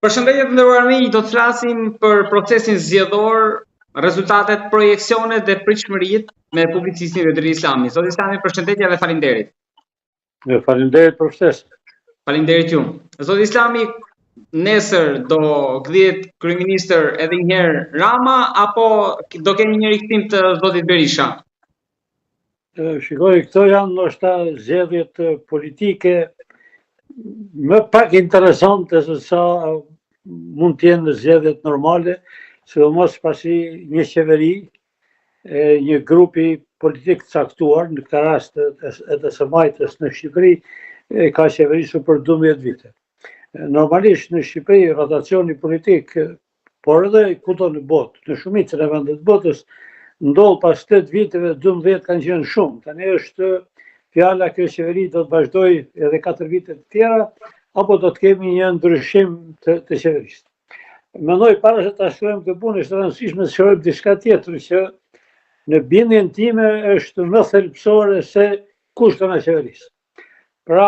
Përshëndetje të nderuar miq, do të flasim për procesin zgjedhor, rezultatet, projeksionet dhe pritshmëritë me publicistin Zotëri Islami. Zoti Islami, përshëndetje dhe faleminderit. Faleminderit për ftesën. Faleminderit ju. Zoti Islami, nesër do gdhihet kryeministër edhe një herë Rama apo do kemi një rikthim të zotit Berisha? Shikoj, këto janë ndoshta zgjedhjet politike më pak interesante se sa mund të jenë zgjedhjet normale, sidomos pasi një qeveri, një grupi politik caktuar, në këtë rast edhe së majtës në Shqipëri, ka qeverisur për 12 vite. Normalisht në Shqipëri rotacioni politik, por edhe kudo në botë, në shumicën e vendet të botës, ndodh pas 8 viteve, 12 kanë qenë shumë. Tani është fjala kjo qeveri do të vazhdoj edhe 4 vite të tjera, apo do të kemi një ndryshim të qeverisë. Mendoj para se ta shkruajmë këtë punë, është rëndësishme të shohim diçka tjetër që në bindjen time është më thelbësore se kush do na qeverisë. Pra,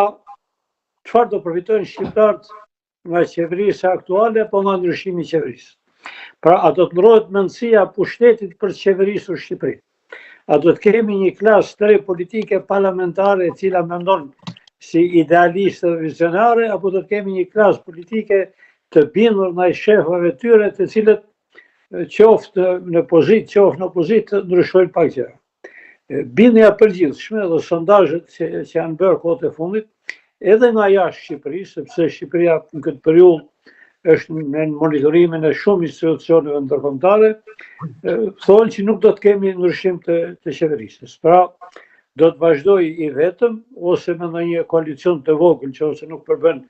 çfarë do përfitojnë shqiptarët nga qeverisja aktuale apo nga ndryshimi i qeverisë? Pra, a do të ndrohet mendësia pushtetit për të qeverisur Shqipërinë? A do të kemi një klasë të re politike parlamentare e cila mendon si idealiste dhe vizionare, apo do të kemi një klasë politike të bindur ndaj shefave tyre, të cilët qoftë në pozitë, qoftë në opozitë, ndryshojnë pak gjëra. Bindja e përgjithshme dhe sondazhet që janë bërë kohët e fundit, edhe nga jashtë Shqipërisë, sepse Shqipëria në këtë periudhë është në monitorimin e shumë institucioneve ndërkombëtare, thonë që nuk do të kemi ndryshim të qeverisjes. Pra, do të vazhdoj i vetëm, ose me ndonjë koalicion të vogël, që ose nuk përbën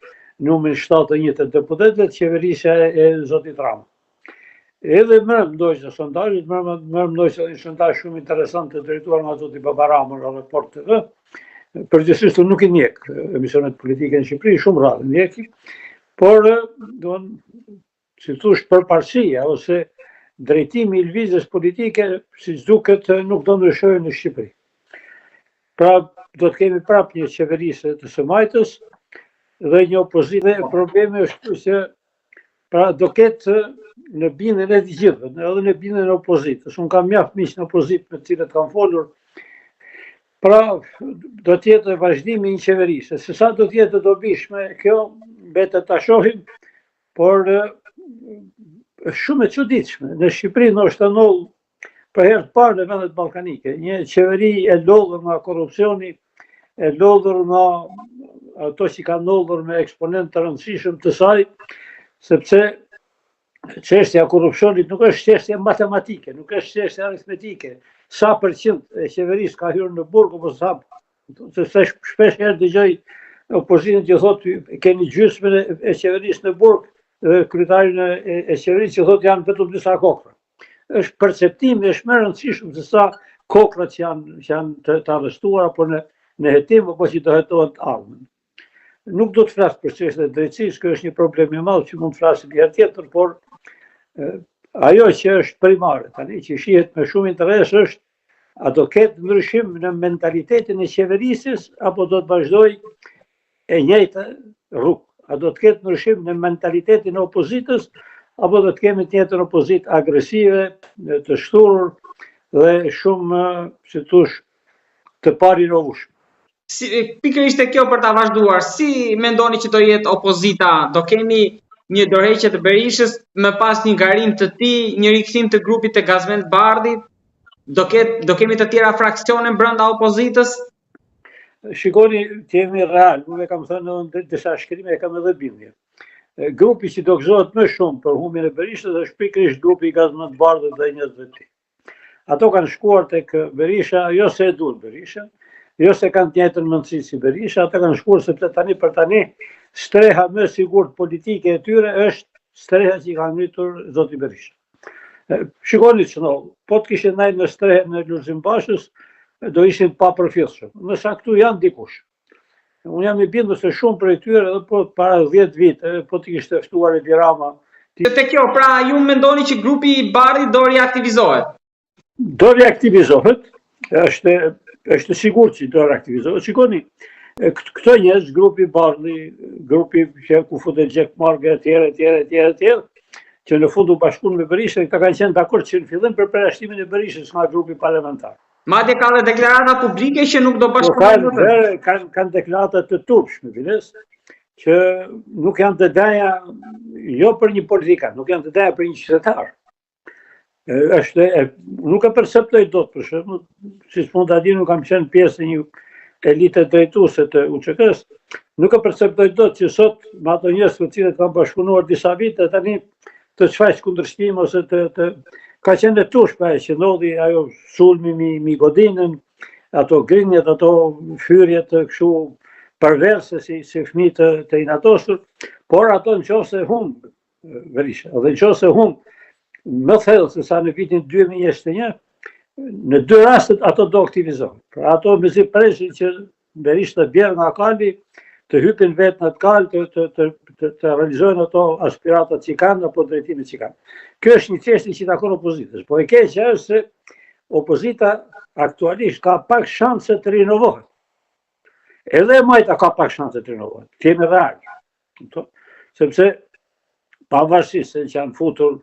numrin 71 të deputetëve, qeverisja e zotit Rama. Edhe mërëm ndojë sondazhet, mërëm ndojë një sondazh shumë interesant të drejtuar nga zoti Baba Rama në Report TV. Përgjithsisht nuk i njeh emisionet politike në Shqipëri, shumë rrallë njeki, por si thosh përparësia ose drejtimi i lëvizjes politike, siç duket, nuk do ndryshojë në Shqipëri. Pra, do të kemi prapë një qeverisje të së majtës dhe një opozitë. Problemi është që pra do ketë në bindjen e të gjithëve, edhe në bindjen e opozitës. Unë kam mjaft miq në opozitë me të cilët kam folur. Pra, do të jetë vazhdimi i një qeverisje. Se sa do të jetë e dobishme, kjo mbetet ta shohim, por është shumë e çuditshme. Në Shqipëri ndoshta ndodh për herë të parë në vendet ballkanike, një qeveri e lodhur nga korrupsioni, e lodhur nga ato që kanë ndodhur me eksponent të rëndësishëm të saj, sepse çështja e korrupsionit nuk është çështje matematike, nuk është çështje aritmetike. Sa përqind e qeverisë ka hyrë në burg apo sa, sepse shpesh herë dëgjoj opozitën që thotë keni gjysmën e qeverisë në burg, dhe kryetarin e qeverisë që thotë janë vetëm disa kokra. Është perceptimi, është më rëndësishëm se sa kokrat që janë të arrestuar apo në hetim apo që do hetohen të ardhmen. Nuk do të flas për çështën e drejtësisë, kjo është një problem i madh që mund të flasim një herë tjetër, por ajo që është primare tani, që shihet me shumë interes është a do ketë ndryshim në mentalitetin e qeverisjes apo do të vazhdoj e njëjta rrugë. A do të ketë ndryshim në mentalitetin e opozitës apo do të kemi tjetër opozitë agresive, të shturur dhe shumë, si thosh, të parinovueshme. Pikërisht e kjo për ta vazhduar, si mendoni që do jetë opozita? Do kemi një dorëheqje të Berishës, më pas një garim të tij, një rikthim të grupit të Gazmend Bardhit? Do kemi të tjera fraksione brenda opozitës? Shikoni, të jemi real, unë kam thënë në disa shkrime, e kam edhe bindje. Grupi që do gëzohet më shumë për humbjen e Berishës është pikërisht grupi i Gazmend Bardhit dhe njerëzve të tij. Ato kanë shkuar tek Berisha, jo se e duan Berisha, jo se kanë të njëjtën mendësi si Berisha, ata kanë shkuar sepse tani për tani streha më e sigurt politike e tyre është streha që ka ngritur zoti Berisha. Shikoni ç'ndodh, po të kishin ndaj në strehën e Lulzim Bashës, do ishin pa përfillshëm. Nëse këtu janë dikush. Unë jam i bindur se shumë prej tyre edhe po para 10 vite, po të kishte ftuar Edi Rama. Te kjo, pra ju mendoni që grupi i Bardhit do reaktivizohet? Do reaktivizohet, është sigurt që do reaktivizohet. Shikoni, Këto njerëz, grupi Bardhi, grupi që ku futet Gjek Marge, etj, që në fund u bashkuan me Berishën, këta kanë qenë dakord që në fillim për përjashtimin e Berishës nga grupi parlamentar. Madje ka dhe deklarata publike që nuk do bashkohen. Kanë deklarata të turpshme, biles, që nuk janë të daja jo për një politikan, nuk janë të daja për një qytetar. Nuk e perceptoj dot, për shembull, si mund ta di, nuk kam qenë pjesë e një elite drejtuese të UÇK-s, nuk e perceptoj dot që sot me ato njerëz të cilët kanë bashkëpunuar disa vite tani të shfaq kundërshtim ose të ka qenë e turpshme që ndodhi ajo sulmi mi Godinën, ato grinjet, ato fyrjet kështu perverse si fëmijë të inatosur, por ato nëse humb Berisha, dhe nëse humb më thellë se sa në vitin 2021, në dy rastet ato do aktivizohen. Pra ato mezi preshin që Berisha të bjerë nga kali, të hypin vetë në të kalë, të realizojnë ato aspiratat që kanë, apo drejtimet që kanë. Kjo është një çështje që takon opozitës, po e keqja është se opozita aktualisht ka pak shanse të rinovohet. Edhe Majta ka pak shanse të rinovohet, kemi real. Sepse pavarësisht se që janë futur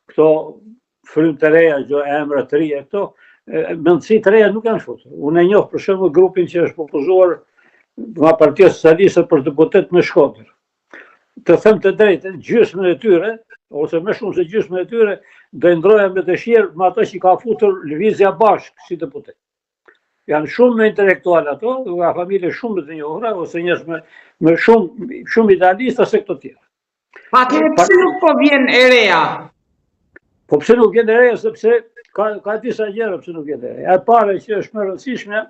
këto frymë të reja, emra të reja këto, mendësi të reja nuk janë futur. Unë e njoh për shembull grupin që është propozuar nga Partia Socialiste për deputet në Shkodër. Të them të drejtën, gjysmën e tyre, ose më shumë se gjysmën e tyre, do ndroja me dëshirë me ato që ka futur Lëvizja Bashkë si deputet. Janë shumë me intelektual ato, nga familje shumë të njohura, ose njerëz me shumë idealista se këto tjerë. Atëherë pse nuk po vjen e reja? Po pse nuk vjen e reja, sepse ka disa gjëra pse nuk vjen e reja. E para që është më e rëndësishme,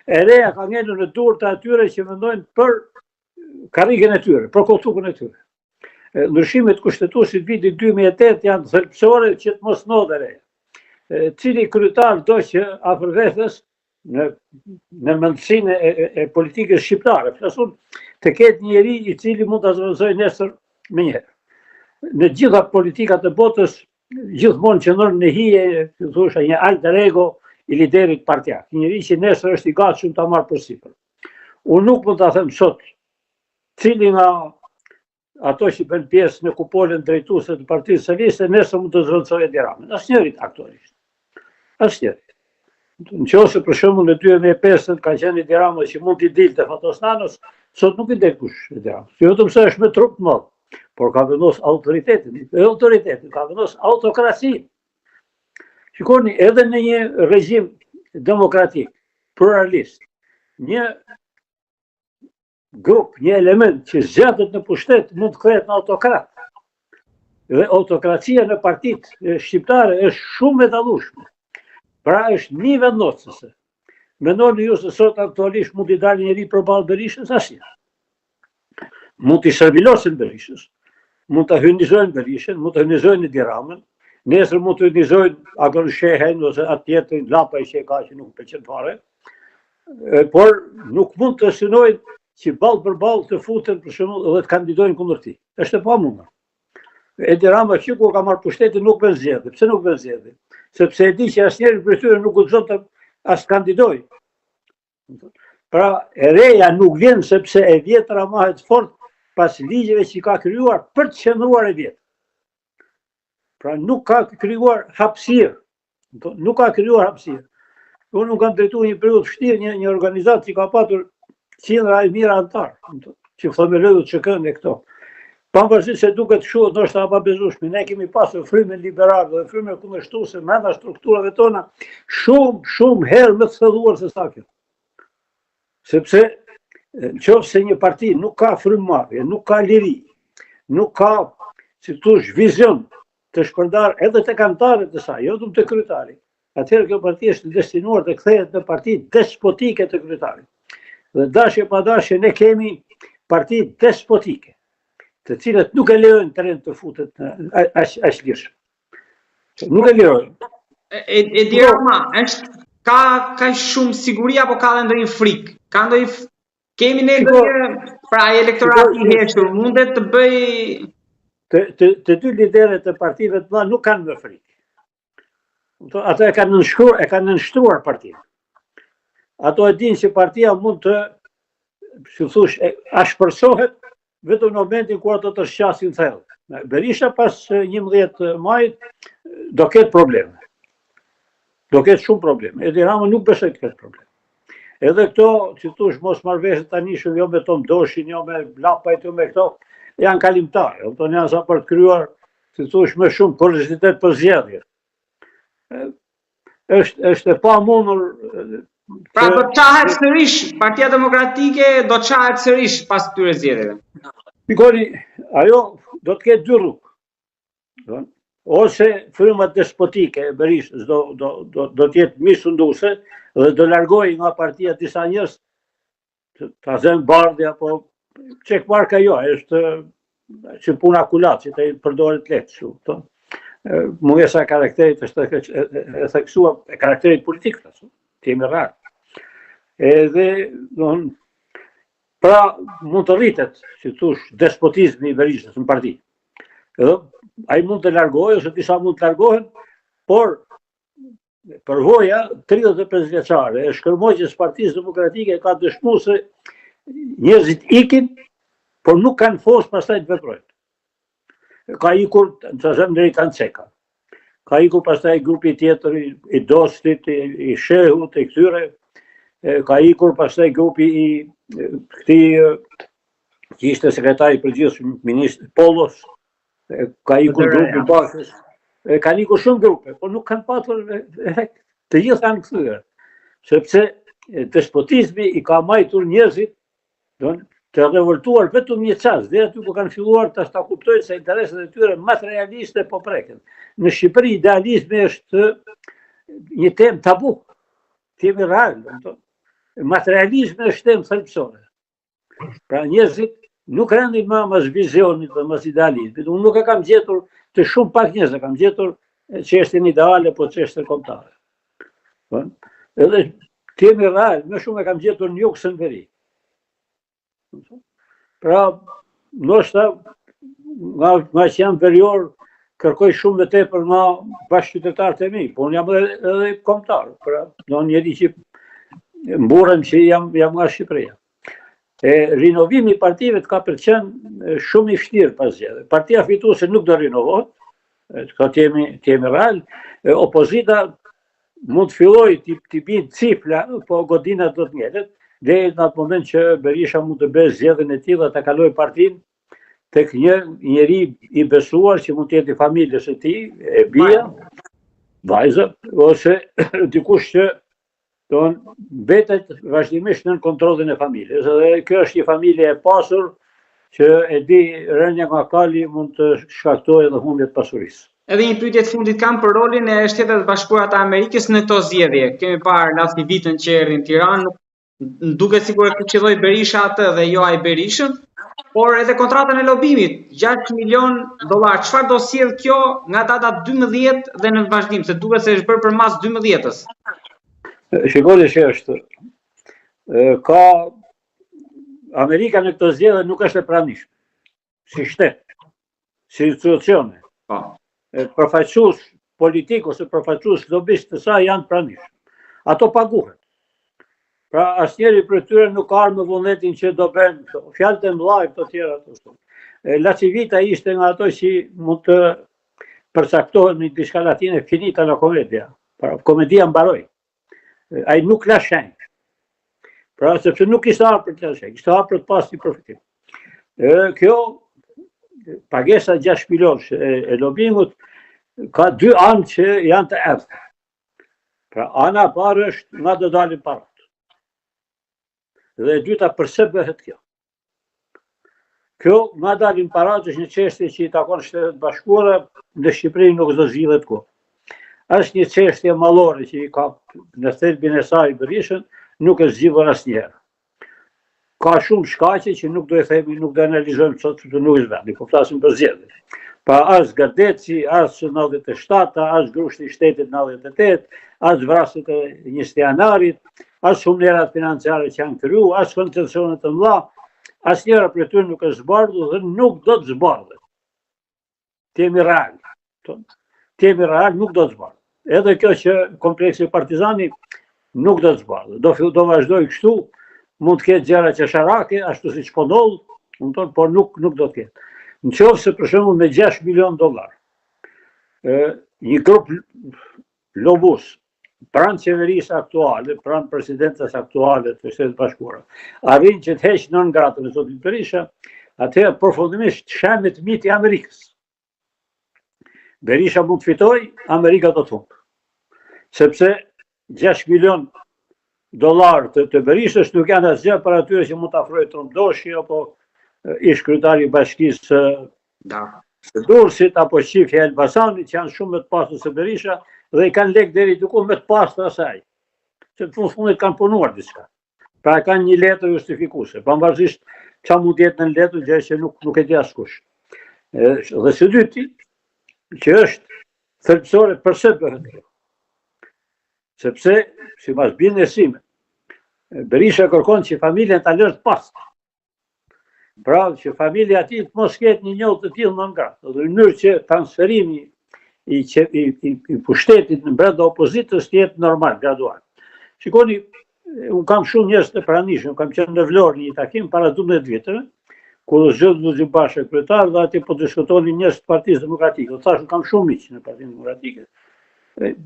e reja ka ngelur në durë të atyre që mendojnë për karrikën e tyre, për kohëtukun e tyre. Ndryshimet kushtetuesit vitit 2008 janë thelbësore që të mos ndodhe reja. Cili kryetar do që afër vetes në mendsinë e politikës shqiptare, flasun të ketë një njeri i cili mund ta zvendësojë nesër më njëherë. Në gjitha politikat e botës gjithmonë qëndron në hije, thosha, një alter ego i liderit partijak, një njeri që nesër është i gatshëm ta marrë përsipër. Unë nuk mund ta them sot cili nga ato që bën pjesë në kupolën drejtuese të Partisë Socialiste nesër mund të zvendësojë Edi Ramën. Asnjëri aktualisht. Asnjëri. Nëse për shembull në 2005 ka qenë Edi Rama që mund t'i dilte Fatosnanos, sot nuk i del kush Edi Rama. Jo vetëm se është me trup të madh, por ka vendos autoritetin, ka vendos autokracinë. Shikoni, edhe në një regjim demokratik, pluralist, një grup, një element që zgjatet në pushtet mund të kthehet në autokrat. Dhe autokracia në partitë shqiptare është shumë e dallueshme. Pra është një vendosëse. Mendoni ju se sot aktualisht mund t'i dalë njëri përballë Berishës? Asnjë. Mund t'i servilosin Berishës, mund t'a hyndizojnë Berishën, mund t'a hyndizojnë Edi Ramën, nesër mund të hyndizojnë Agon Shehen ose atë tjetrin Llapaj që ka që nuk pëlqen fare, por nuk mund të synojnë që ballë për ballë të futen për shembull dhe të kandidojnë kundër tij. Është e pamundur. Edi Rama që kur ka marrë pushtetin nuk bën zgjedhje. Pse nuk bën zgjedhje? Sepse e di që asnjëri prej tyre nuk guxon të as kandidojë. Pra e reja nuk vjen sepse e vjetra mahet fort pas ligjeve që ka krijuar për të qëndruar e vjetër. Pra nuk ka krijuar hapësirë. Nuk ka krijuar hapësirë. Unë nuk kam drejtuar një periudhë vështirë një organizatë që ka patur qindra e mira antar, që themelojnë ÇK-n e këto. Pavarësisht se duket kështu, ndoshta pa bezueshme, ne kemi pasur frymën liberale dhe frymën kundërshtuese brenda strukturave tona shumë herë më të thelluar se sa kjo. Sepse nëse një parti nuk ka frymëmarrje, nuk ka liri, nuk ka, si thosh, vizion të shpërndar edhe tek anëtarët e saj, jo vetëm te kryetari, atëherë kjo parti është destinuar të kthehet në parti despotike të kryetarit. Dhe dashje pa dashje ne kemi parti despotike, të cilat nuk e lejojnë tren të futet aq lirshëm. Nuk e lejojnë. Edi Rama, ka shumë siguri apo ka edhe ndonjë frikë? Ka ndonjë kemi ne pra elektorati i heshtur mundet të bëj të dy liderët e partive të mëdha nuk kanë më frikë. Ato e kanë nënshtruar partinë. Ato e dinë që partia mund të si thush, ashpërsohet vetëm në momentin kur ato të shqasin thellë. Berisha pas 11 majit do ketë probleme. Do ketë shumë probleme. Edi Rama nuk besoj të ketë probleme. Edhe këto, që thush, mos marrëveshje tani shumë, jo me Tom Doshin, jo me Lapajt, jo me këto, janë kalimtare. Këto janë sa për të kryuar, që thush, me shumë kuriozitet për zgjedhje. Është e pa mundur. Pra do të qahet sërish, Partia Demokratike do të qahet sërish pas këtyre zgjedhjeve. Pikori, ajo do të ketë dy rrugë. Ose frymat despotike e Berishës do të jetë misunduse dhe do largojë nga partia disa njerëz, ta zënë Bardhi apo çekmarka jo, është që puna kulat, që të përdoret lehtë kështu. Mungesa e karakterit është e theksuar e karakterit politik, të jemi rarë. Edhe, pra mund të rritet, si thush, despotizmi i Berishës në parti. Edhe, ai mund të largohej, ose disa mund të largohen, por përvoja 35 vjeçare e shkërmoqjes Partisë Demokratike ka dëshmuar se njerëzit ikin, por nuk kanë fos pastaj të veprojnë. Ka ikur, të them deri Kanceka. Ka ikur pastaj grupi tjetër i Dostit, i Shehut, i këtyre. Ka ikur pastaj grupi i këtij që ishte sekretari i përgjithshëm ministri Pollos. Ka ikur grupi Bashës. Kanë ikur shumë grupe, por nuk kanë patur efekt. Të gjithë janë kthyer. Sepse despotizmi i ka majtur njerëzit të revoltuar vetëm një çast, deri aty ku kanë filluar ta kuptojnë se interesat e tyre materialiste po preken. Në Shqipëri idealizmi është një temë tabu. Temë real, materializmi është temë thelbësore. Pra njerëzit nuk rendin më mas vizionit dhe mas idealizmit. Unë nuk e kam gjetur të shumë pak njerëz, e kam gjetur çështjen ideale po çështje kombëtare. Edhe temë real, më shumë e kam gjetur në jug se në veri. Pra, ndoshta nga që jam verior, kërkoj shumë më tepër nga bashkëqytetarët e mi, po unë jam edhe kombëtar, pra, do njëri që mburrem që jam nga Shqipëria. Rinovimi i partive ka qenë shumë i vështirë pas zgjedhjeve. Partia fituese nuk do rinovohet, ka temi real, opozita mund të fillojë të bëjë cifla, po godina do të ngelet, deri në atë moment që Berisha mund të bëjë zgjedhjen e tij dhe ta kalojë partinë tek një njeri i besuar që mund të jetë i familjes së tij, e bija, vajza, ose dikush që mbetet vazhdimisht në kontrollin e familjes. Dhe kjo është një familje e pasur që e di rënja nga kali mund të shkaktojë edhe humbje të pasurisë. Edhe një pyetje të fundit kam për rolin e Shtetet Bashkuara të Amerikës në këto zgjedhje. Kemi parë në atë vitën që erdhi në Tiranë, duket sikur e fuqilloi Berisha atë dhe jo ai Berishën, por edhe kontratën e lobimit, $6 milion. Çfarë do sjell kjo nga data 12 dhe në vazhdim, se duket se është bërë për mas 12-s? Shikoni që është, ka Amerika në këtë zgjedhje nuk është e pranishme, si shtet, si institucione. Përfaqësues politik ose përfaqësues lobist të saj janë pranishëm. Ato paguhen. Pra asnjëri prej tyre nuk ka në vullnetin që do bën fjalët e mëdha këto tjera ashtu. Lacivita ishte nga ato që mund të përcaktohen në diçka latine finita la komedia. Pra komedia mbaroi. Ai nuk la shenjë. Pra sepse nuk ishte hapur për të la shenjë, ishte hapur për të pasur një profit. Kjo pagesa 6 milion e lobimut ka dy anë që janë të errëta. Pra ana e parë është nga do dalin parat. Dhe e dyta përse bëhet kjo. Kjo nga dalin parat është një çështje që i takon Shtetet Bashkuara, në Shqipëri nuk do zgjidhet kurrë. Është një çështje mallore që i ka në thelbin e saj Berishën, nuk është zgjidhur asnjëherë. Ka shumë shkaqe që nuk do e themi, nuk do analizojmë sot, sepse nuk është vendi, po flasim për zgjedhje. Pa as Gardeci, as 97, as grushti i shtetit 98, as vrasjet e 1 janarit, as humnerat financiare që janë kryu, as koncesionet të mëdha, asnjëra prej tyre nuk është zbardhur dhe nuk do të zbardhet. Temi real. Temi real nuk do të zbardhet. Edhe kjo që kompleksi partizani nuk do të zbardhet. Do vazhdoj kështu, mund të ketë gjëra qesharake, ashtu siç po ndodh, por nuk do të ketë. Në qoftë se për shembull me 6 milion dollar, një grup lobus pranë qeverisë aktuale, pranë presidentës aktuale të Shtetit Bashkuar, arrin që të heqë nën gratën e zotit Berisha, atëherë përfundimisht shemit mit i Amerikës. Berisha mund të fitoj, Amerika do të humbë. Sepse 6 milion dollar të Berishës nuk janë asgjë për atyre që mund të afrojë Tromdoshi apo ish kryetari i bashkisë së Durrësit apo shifja e Elbasanit, që janë shumë më të pasur se Berisha dhe i kanë lek deri diku më të pasur asaj. Se në fundit kanë punuar diçka. Pra kanë një letër justifikuese, pavarësisht çfarë mund të jetë në letër, gjë që nuk e di askush. Dhe së dyti, që është thelbësore pse bëhet kjo. Sepse, sipas bindjes sime, Berisha kërkon që familjen ta lërë të pastër. Pra që familja ati të mos ketë një njohë të tillë nën gratë, dhe në mënyrë që transferimi i pushtetit në brenda opozitës të jetë normal, gradual. Shikoni, unë kam shumë njerëz të pranishëm, kam qenë në Vlorë një takim para 12 viteve, kur zgjodhi Lulzim Basha kryetar dhe aty po diskutonin njerëz të Partisë Demokratike. Thashë kam shumë miq në Partinë Demokratike.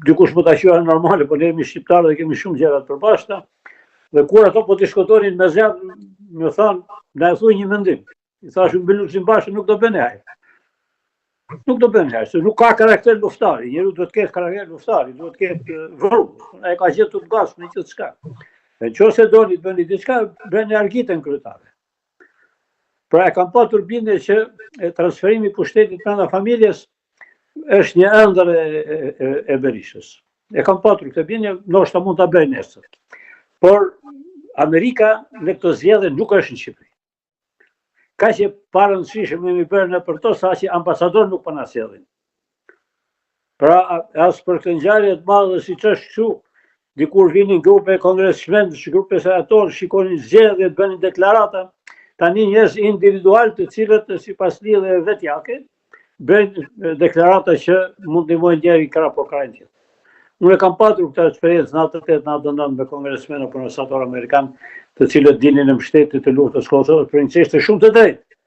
Dikush më ta quajë normale, po ne jemi shqiptarë dhe kemi shumë gjëra të përbashkëta. Dhe kur ato po diskutonin me zjarr, më thanë, na e thuaj një mendim. I thashë mbi Lulzim Basha nuk do bëne ai. Nuk do bëne ai, se nuk ka karakter luftari. Njeriu duhet të ketë karakter luftari, duhet të ketë vërtet. Ai ka gjetur të gas në çdo çka. Nëse doni të bëni diçka, bëni argitën kryetare. Pra e kam patur bindje që transferimi i pushtetit brenda familjes është një ëndër e Berishës. E kam patur këtë bindje, ndoshta mund ta bëj nesër. Por Amerika në këtë zgjedhje nuk është në Shqipëri. Ka që parëndësishëm jemi bërë në për to, sa që ambasador nuk po na sjellin. Pra, as për këtë ngjarje të madhe siç është kështu, dikur vinin grupe kongresmenësh, grupe senatorë, shikonin zgjedhjet, bënin deklarata, tani njerëz individual të cilët sipas lidhjeve vetjake bëjnë deklarata që mund të ndihmojnë deri krah po krah tjetër. Unë kam patur këtë eksperiencë në 88-99 me kongresmenë apo senator amerikan, të cilët dilnin në mbështetje të luftës Kosovës për një çështje shumë të drejtë.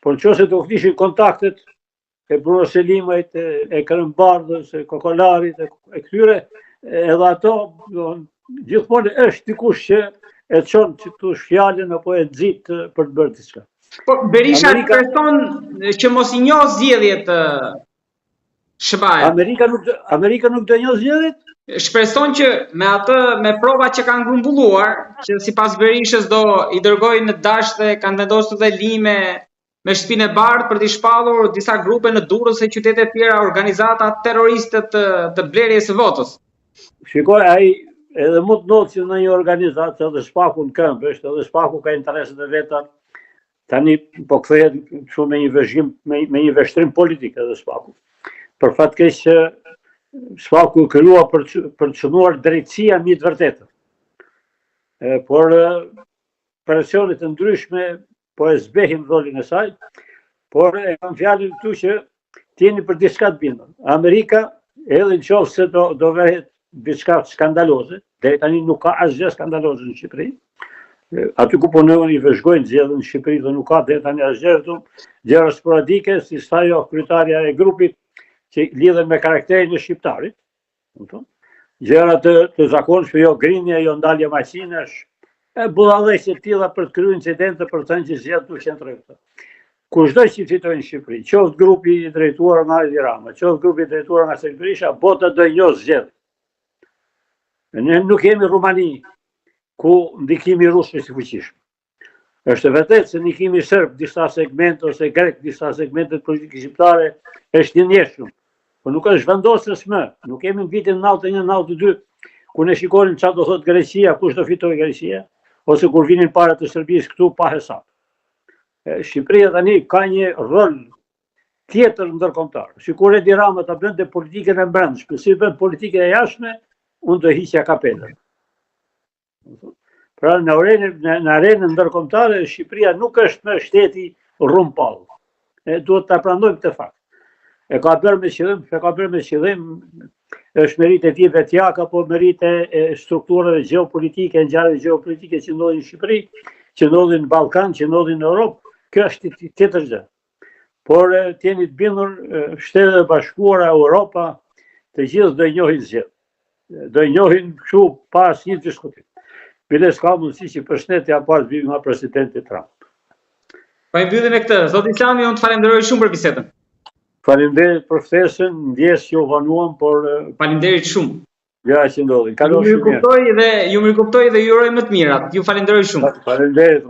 Por nëse do kishin kontaktet e Bruno Selimajt, e Kërëmbardhës, e Kokolarit, e këtyre, edhe ato, gjithmonë është dikush që e çon këtu fjalën apo e nxit për të bërë diçka. Po Berisha person që mos i njoh zgjedhjet Amerika nuk do njoh zgjedhjet? Shpreson që me provat që kanë grumbulluar, që sipas Berishës do i dërgojnë në Dasht dhe kanë vendosur dhe lime me Shtëpinë e Bardhë për t'i shpallur disa grupe në Durrës e qytete të tjera, organizata terroriste të blerjes së votës. Shikoj, ai edhe mund të ndodhë që në një organizatë edhe shpaku në këmbë, edhe shpaku ka intereset e veta. Tani po kthehet shumë me një vështrim politik edhe shpaku. Për fat keq që shpaku krua për të çuar drejtësia mbi të vërtetën. Por presionet e ndryshme po e zbehin rolin e saj, por e kam fjalën këtu që tieni për diçka të bindur. Amerika, edhe nëse do vëhet diçka skandaloze, deri tani nuk ka asgjë skandaloze në Shqipëri. Aty ku punojnë i vëzhgojnë zgjedhjen në Shqipëri dhe nuk ka deri tani asgjë këtu, gjëra sporadike, si sa jo kryetaria e grupit që lidhen me karakterin e shqiptarit. Gjëra të zakonshme, jo grinja, jo ndalje maqinash, budallëqe të tilla për të kryer incidente për të thënë që zgjedhjet nuk qëndrojnë këtu. Kushdo që fitojnë në Shqipëri, qoftë grupi i drejtuar nga Edi Rama, qoftë grupi i drejtuar nga Sali Berisha, bota do njoh zgjedhjet. Ne nuk jemi Rumani, ku ndikimi rus është i fuqishëm. Është vërtet se ndikimi serb disa segmente ose grek disa segmente politike shqiptare është i njëshëm, por nuk është vendosës më. Nuk kemi në vitin 91-92 ku ne shikonin çfarë do thotë Greqia, kush do fitojë Greqia, ose kur vinin parat e Serbisë këtu pa hesab. Shqipëria tani ka një rol tjetër ndërkombëtar. Sikur Edi Rama ta bënte politikën e brendshme, si bën politikën e jashtme, unë do hiqja kapelën. Pra në arenën ndërkombëtare Shqipëria nuk është më shteti rrumpall. Duhet ta pranojmë këtë fakt. E ka bërë me qëllim është merit e tij vetjak apo merit e strukturave gjeopolitike, ngjarjeve gjeopolitike që ndodhin në Shqipëri, që ndodhin në Ballkan, që ndodhin në Europë, kjo është tjetër gjë. Por të jeni të bindur, Shtetet e Bashkuara, Europa, të gjithë do njohin zgjedhjet. Do njohin kështu pa asnjë diskutim. Biles ka mundësi që përshëndetje apo të vijë nga presidenti Trump. Po i mbyllim me këtë. Zoti Islami, unë të falenderoj shumë për bisedën. Faleminderit për ftesën, ndjes që u vonuam, por Faleminderit shumë. ja që ndodhin. Ju mirëkuptoj dhe ju uroj më të mirat. Ju falenderoj shumë. Faleminderit.